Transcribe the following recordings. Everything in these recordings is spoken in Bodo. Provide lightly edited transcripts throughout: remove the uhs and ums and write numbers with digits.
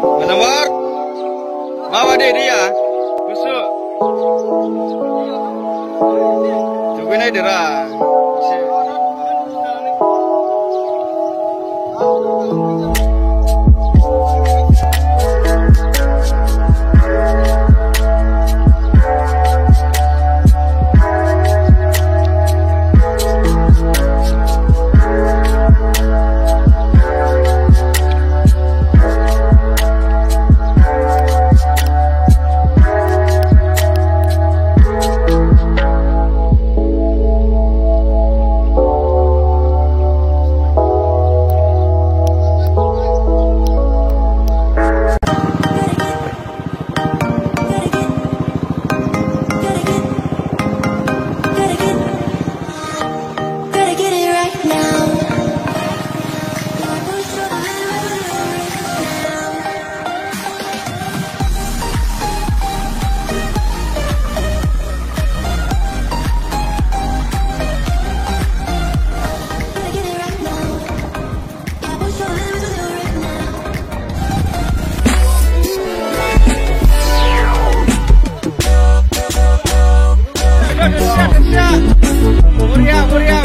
Nomor bawa dia kusuk juga ini derah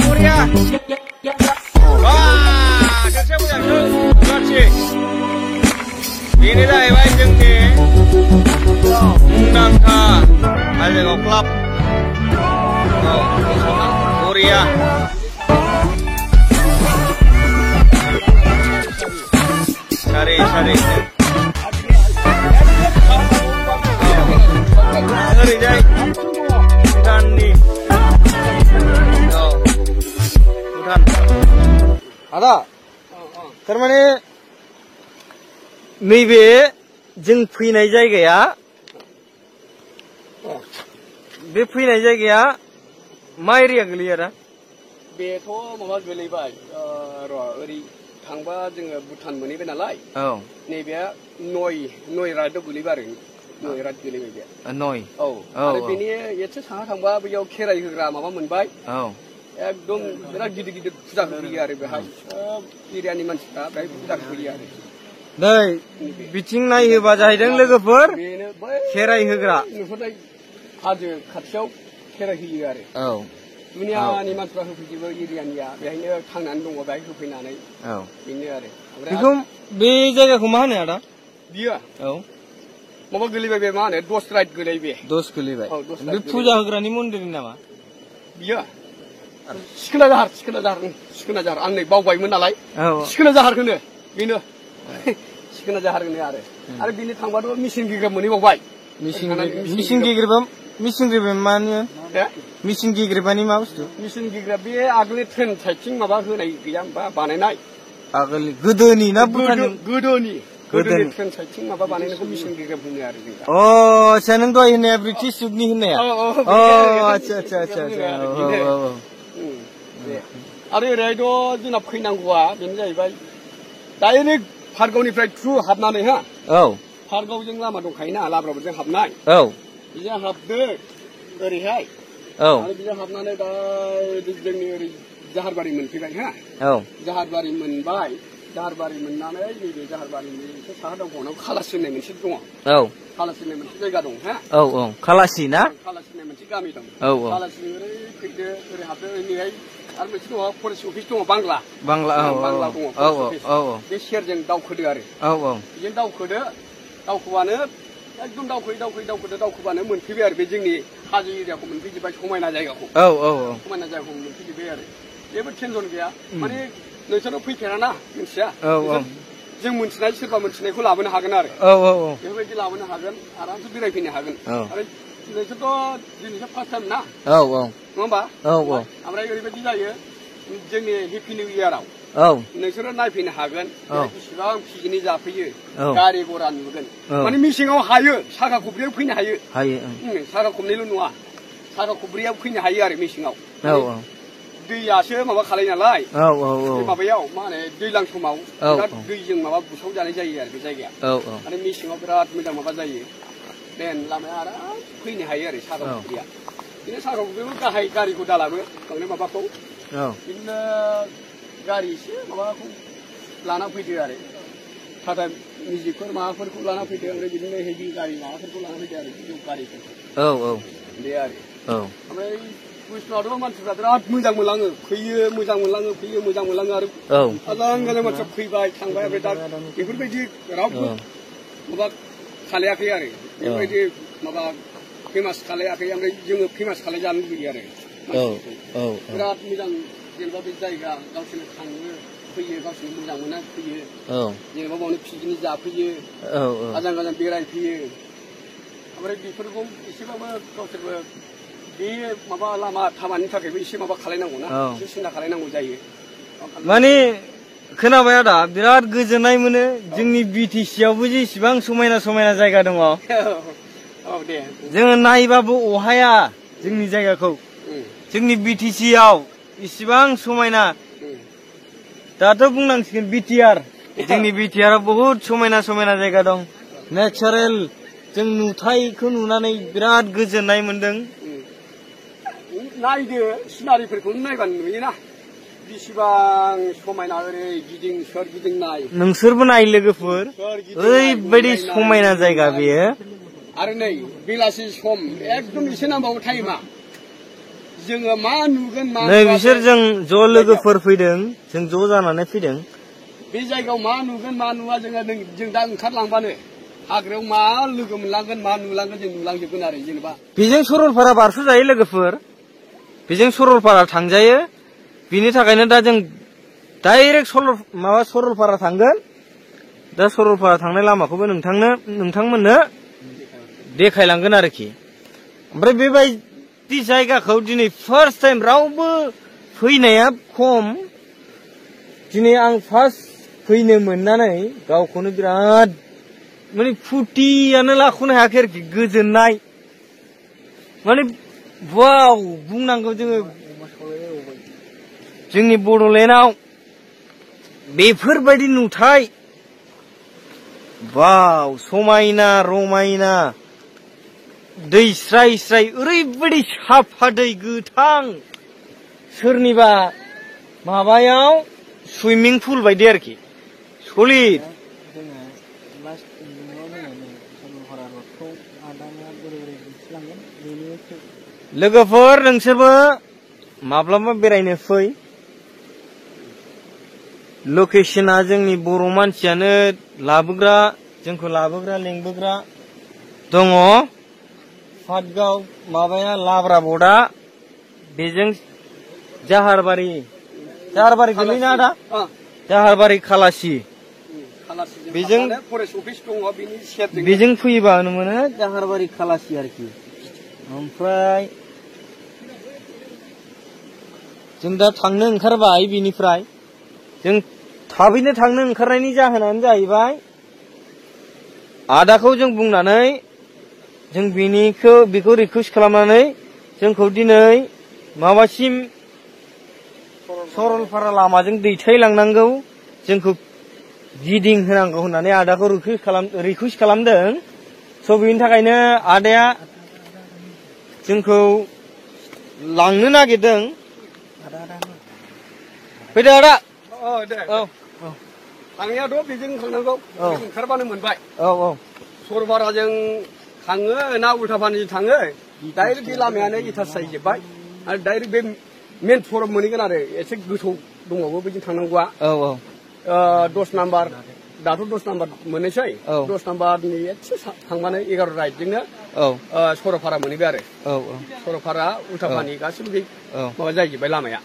Muria. Wah, saya punya sih. Ini जाहैबाय जोंनि मुंदांखा हाजोगाव क्लाब मुरिया सारि ओरैजाय भुटाननि आदा थारमाने नैबे जों फैनाय जायगाया बे फैनाय जायगाया मा एरिया गोलैयो आदा बेथ' माबा गोलैबाय र' ओरै थांबा जोङो भुटान मोनहैबाय नालाय औ नैबे नय राइडआव गोलैबाय आरो नय राइड गोलैबाय बे नय औ आरो बेनि एसे साहा थांबा बैयाव खेराइ होग्रा माबा मोनबाय औ एकदम बिराद गिदिर फुजा होयो आरो बेहाय सब एरियानि मानसिफ्रा बेहाय फुजा होयो आरो नै बिथिं नायोबा जाहैदों लोगोफोर बेनो खेराइ होग्रा नुहुरनाय हाजो खाथियाव खेराइ होयो आरो औ दुनियानि मानसिफ्रा होफैजोबो एरियानिया बेहायनो थांनानै दङ बेहाय होफैनानै औ बेनो आरो बेखौ बे जायगाखौ मा होनो आदा बियो औ माबा गोलैबाय बे मा होनो दस राइड गोलैबाय दस गोलैबाय बे फुजा होग्रानि मन्दिरनि नामा बियो सिखोना जाहार आं नै बावबायमोन नालाय सिखोना जाहार होनो बेनो सिखोना जाहार होनो आरो बिनि थांबाथ' मिसिन गिग्राब मोनहैबावबाय मिसिन गिग्राब माने मिसिन गिग्राबानि मा बुस्थु मिसिन गिग्राब बे आगोलनि ट्रेन साइडथिं माबा होनाय गैया होमबा बानायनाय आगोलनि गोदोनि ना गोदोनि ट्रेन साइडथिं माबा बानायनायखौ मिसिन गिग्राब होनो आरो जों अ आच्छा नों दहाय होननाया ब्रिटिश जुगनि होननाया अ आच्छा आरो ओरैहायथ' जोंना फैनांगौआ बेनो जाहैबाय डाइरेक्ट पार्कगावनिफ्राय थ्रु हाबनानै हा औ पार्कगावजों लामा दंखायोना लाब्राबोजों हाबनाय औ बेजों हाबदो ओरैहाय औ आरो बेजों हाबनानै दा जोंनि ओरै जाहारबारि मोनफैबाय हा औ जाहारबारि मोनबाय जाहारबारि मोननानै नैबे जाहारबारिनि एसे साहा दावखोनायाव खालासि होननाय मोनसे दङ औ खालासि होननाय मोनसे जायगा दं हा औ खालासि ना खालासि होननाय मोनसे गामि दं औ खालासि ओरै फैदो ओरै हाबदो ओरैहाय आरो मोनसे दङ फरेस्ट अफिस दङ बांला दङ बे सेरजों दावखोदो आरो बेजों दावखोबानो एकदम दावखोबानो मोनफैबाय आरो बे जोंनि हाजो एरियाखौ मोनफैजोबबाय समायना जायगाखौ समायना जायगाखौ मोनफैजोबबाय आरो जेबो टेनसन गैया माने नोंसोरथ' फैफेराना मिथिया जों मोनथिनाय सोरबा मोनथिनायखौ लाबोनो हागोन आरो बेफोरबायदि लाबोनो हागोन आरामसे बेरायफैनो हागोन आरो नोंसोरथ' दिनैसो फार्स्ट टाइम ना नङा होमबा ओमफ्राय ओरैबायदि जायो जोंनि हेपि निउ इयाराव नोंसोरो नायफैनो हागोन बेसेबां पिकनिक जाफैयो गारि घरा नुगोन माने मेसेङाव हायो साखा खबब्रैयाव फैनो हायो साखा खबनैल' नङा साखा खबब्रैयाव फैनो हायो आरो मेसेङाव दैयासो माबा खालाय नालाय माबायाव मा होनो दैज्लां समाव बिराद दैजों माबा बुसाव जानाय जायो आरो बे जायगाया आरो मेसेङाव बिराद मोजां माबा जायो प्लेन लामाया आराम फैनो हायो आरो साखा खबब्रैया बिदिनो साखा खबब्रैयाव गाहाय गारिखौ दालाबो बांद्राय माबाखौ बिदिनो गारि एसे माबाखौ लाना फैदो आरो टाटा मिउजिकफोर माबाफोरखौ लाना फैदो ओमफ्राय बिदिनो हेभि गारि माबाफोरखौ लाना फैदो आरो बिजौ गारिफोरखौ बे आरो ओमफ्राय बैष्णबआथ' मानसिफ्रा बिराद मोजां मोनलाङो फैयो मोजां मोनलाङो फैयो मोजां मोनलाङो आरो गोजान गोजान मानसिफ्रा फैबाय थांबाय ओमफ्राय दा बेफोरबायदि रावबो माबा खालायाखै आरो बेबायदि माबा फेमास खालायाखै ओमफ्राय जोङो फेमास खालायजानो लुबैयो आरो बिराद मोजां जेनेबा बे जायगा गावसोरनो थाङो फैयो गावसोरनो मोजां मोना फैयो जेनेबा बावनो पिकनिक जाफैयो गोजान गोजान बेरायफैयो ओमफ्राय बेफोरखौ एसेबाबो गावसोरबो बे माबा लामा थामानि थाखायबो एसे माबा खालायनांगौ ना एसे सिन्था खालायनांगौ जायो माने खोनाबाय आदा बिराद गोजोननाय मोनो जोंनि बिटिसि आवबो जेसेबां समायना समायना जायगा दङ दे जोङो नायबाबो अहाया जोंनि जायगाखौ जोंनि बिटिसि आव इसिबां समायना दाथ' बुंनांसिगोन बिटिआर जोंनि बिटिआर आव बहुत समायना समायना जायगा दं नेचारेल जों नुथायखौ नुनानै बिराद गोजोननाय मोनदों नायदो सिनारिफोरखौ नायबानो नुयोना बेसेबां समायना ओरै गिदिं सोरगिदिं नाय नोंसोरबो नाय लोगोफोर ओरैबायदि समायना जायगा बेयो आरो नै बेलासि सम एकदम एसे नांबावो टाइमा जोङो मा नुगोन मा नै बिसोर जों ज' लोगोफोर फैदों जों ज' जानानै फैदों बे जायगायाव मा नुगोन मा नुवा जों दा ओंखारलांबानो हाग्रायाव मा लोगो मोनलांगोन मा नुलांगोन जों नुलांजोबगोन आरो जेनेबा बेजों सरलपारा बारस'जायो लोगोफोर बेजों सरलपारा थांजायो बिनि थाखायनो दा जों डाइरेक्ट सरलपारा थांगोन दा सरलपारा थांनाय लामाखौबो नोंथांमोननो देखायलांगोन आरोखि ओमफ्राय बेबायदि जायगाखौ दिनै फार्स्ट टाइम रावबो फैनाया खम दिनै आं फार्स्ट फैनो मोननानै गावखौनो बिराद माने फुर्तियानो लाख'नो हायाखै आरोखि गोजोननाय माने वाव बुंनांगौ जोंनि बड'लेण्डआव बेफोरबायदि नुथाय वाव समायना रमायना दै स्राय स्राय ओरैबायदि साफा दै गोथां सोरनिबा माबायाव सुइमिं पुल बायदि आरोखि सलिड लोगोफोर नोंसोरबो माब्लाबा बेरायनो फै लकेशना जोंनि बर' मानसियानो लाबोग्रा जोंखौ लाबोग्रा लेंबोग्रा दङ पाटगाव माबाया लाब्रा बर्डआ बेजों जाहारबारि गोलैना आदा जाहारबारि खालासि बेजों फैयोबा नुनो मोनो जाहारबारि खालासि आरोखि ओमफ्राय जों दा थांनो ओंखारबाय बिनिफ्राय जों थाबैनो थांनो ओंखारनायनि जाहोनानो जाहैबाय आदाखौ जों बुंनानै जों बेखौ रिकुवेस्ट खालामनानै जोंखौ दिनै माबासिम सरलपारा लामाजों दैथायलांनांगौ जोंखौ गिदिं होनांगौ होननानै आदाखौ रिकुवेस्ट खालामदों स' बेनि थाखायनो आदाया जोंखौ लांनो नागिरदों फैदो आदा थांनायाथ' बेजों थांनांगौ ओंखारबानो मोनबाय सरलपाराजों थाङो ना उल्टापानिजों थाङो डाइरेक्ट बे लामायानो इटास जाहैजोब्बाय आरो डाइरेक्ट बे मेन सरब मोनहैगोन आरो एसे गोथौ दंबावो बेजों थांनांगौआ 10 नाम्बार दाथ' 10 नाम्बार मोननोसै 10 नाम्बारनि एसे थांबानो 11 राइटजोंनो सरलपारा मोनहैबाय आरो सरलपारा उल्टापानि गासिबो बे माबा जाहैजोब्बाय लामाया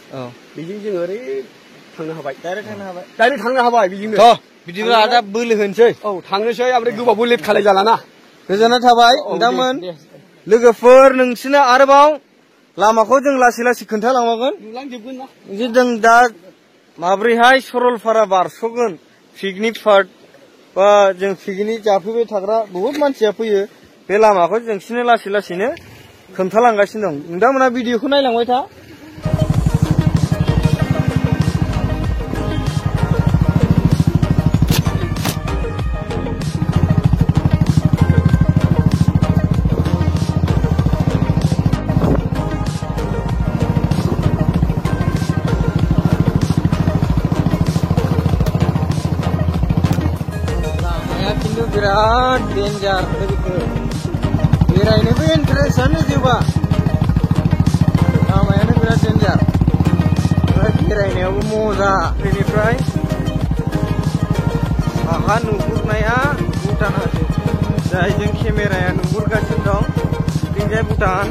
बेजों जों ओरै थांनो हाबाय डाइरेक्ट थांनो हाबाय बेजोंनो बिदिब्ला आदा बोलो होनोसै थांनोसै ओमफ्राय गोबावबो लेट खालाय जालाना गोजोननाय थाबाय नोंथांमोन लोगोफोर नोंसोरनो आरोबाव लामाखौ जों लासै लासै खोन्थालांबावगोन नुलांजोबगोन ना जों दा माब्रैहाय सरलपारा बारस'गोन पिकनिक स्पट बा जों पिकनिक जाफैबाय थाग्रा बहुत मानसिया फैयो बे लामाखौ जोंसिनो लासै लासैनो खोन्थालांगासिनो दं नोंथांमोना भिडिअखौ नायलांबाय था itu birat danger begitu. Beरायनोबो इन्टारेस्टआनो जोबा लामायानो बिराद danger. ओमफ्राय बेरायनायावबो मजा. बेनिफ्राय आहा नुहुरनाया भुटान हाजो जायजों केमेराया नुहुरगासिनो दं बिथिंजाय भुटान.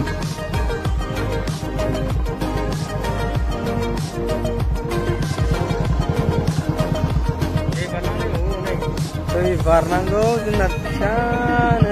दै बारनांगौ जोंना फिसानो